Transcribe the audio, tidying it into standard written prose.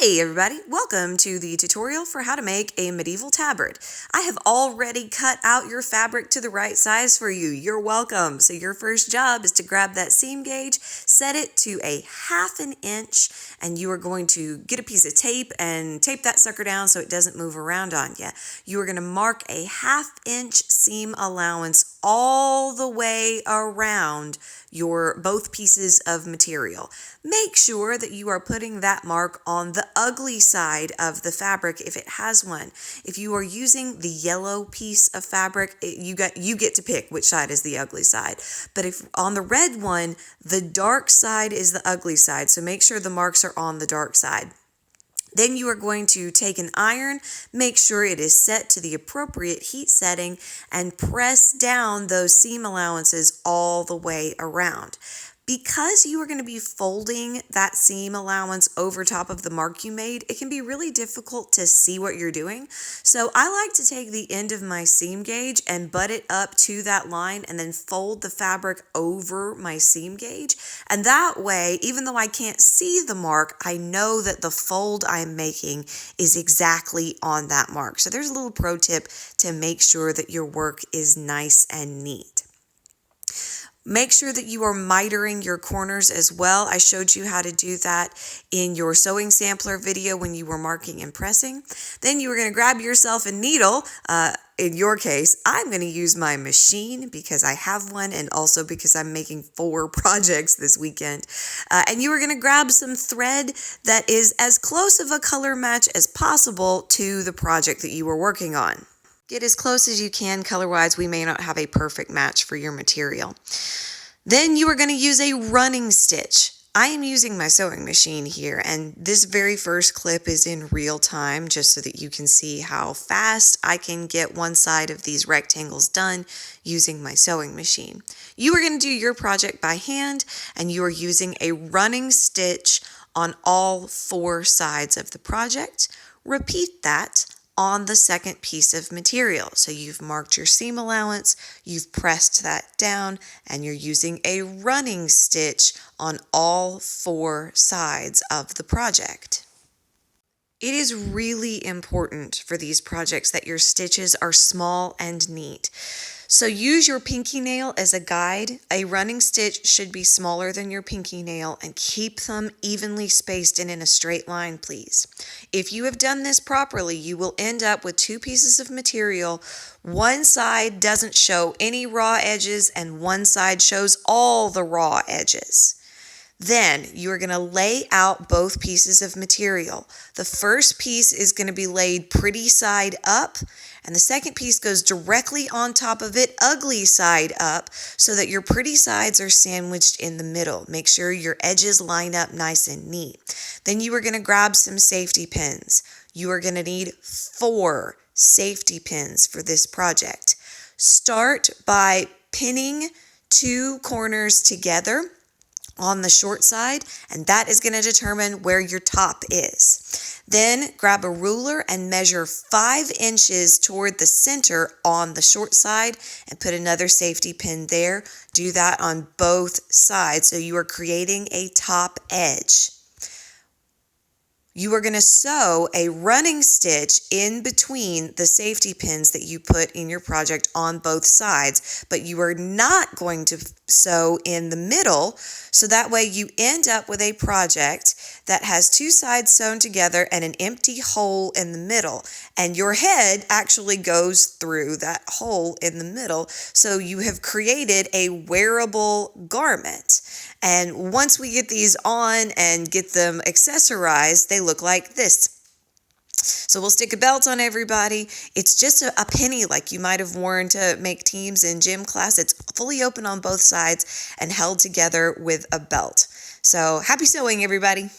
Hey everybody, welcome to the tutorial for how to make a medieval tabard. I have already cut out your fabric to the right size for you. You're welcome. So your first job is to grab that seam gauge, set it to a 1/2 inch, and you are going to get a piece of tape and tape that sucker down so it doesn't move around on you. You are going to mark a 1/2 inch seam allowance all the way around your both pieces of material. Make sure that you are putting that mark on the ugly side of the fabric if it has one. If you are using the yellow piece of fabric, you get to pick which side is the ugly side. But if on the red one, the dark side is the ugly side, so make sure the marks are on the dark side. Then you are going to take an iron, make sure it is set to the appropriate heat setting, and press down those seam allowances all the way around. Because you are going to be folding that seam allowance over top of the mark you made, it can be really difficult to see what you're doing. So I like to take the end of my seam gauge and butt it up to that line and then fold the fabric over my seam gauge. And that way, even though I can't see the mark, I know that the fold I'm making is exactly on that mark. So there's a little pro tip to make sure that your work is nice and neat. Make sure that you are mitering your corners as well. I showed you how to do that in your sewing sampler video when you were marking and pressing. Then you are going to grab yourself a needle. In your case, I'm going to use my machine because I have one and also because I'm making 4 projects this weekend. And you are going to grab some thread that is as close of a color match as possible to the project that you were working on. Get as close as you can color-wise. We may not have a perfect match for your material. Then you are going to use a running stitch. I am using my sewing machine here, and this very first clip is in real time just so that you can see how fast I can get one side of these rectangles done using my sewing machine. You are going to do your project by hand, and you are using a running stitch on all 4 sides of the project. Repeat that on the second piece of material. So you've marked your seam allowance, you've pressed that down, and you're using a running stitch on all 4 sides of the project. It is really important for these projects that your stitches are small and neat. So use your pinky nail as a guide. A running stitch should be smaller than your pinky nail and keep them evenly spaced and in a straight line, please. If you have done this properly, you will end up with 2 pieces of material. One side doesn't show any raw edges and one side shows all the raw edges. Then you are going to lay out both pieces of material. The first piece is going to be laid pretty side up, and the second piece goes directly on top of it, ugly side up, so that your pretty sides are sandwiched in the middle. Make sure your edges line up nice and neat. Then you are going to grab some safety pins. You are going to need 4 safety pins for this project. Start by pinning 2 corners together on the short side, and that is going to determine where your top is. Then grab a ruler and measure 5 inches toward the center on the short side and put another safety pin there. Do that on both sides so you are creating a top edge. You are going to sew a running stitch in between the safety pins that you put in your project on both sides, but you are not going to sew in the middle, so that way you end up with a project that has 2 sides sewn together and an empty hole in the middle, and your head actually goes through that hole in the middle, so you have created a wearable garment. And once we get these on and get them accessorized, they look like this. So we'll stick a belt on everybody. It's just a penny like you might have worn to make teams in gym class. It's fully open on both sides and held together with a belt. So happy sewing, everybody.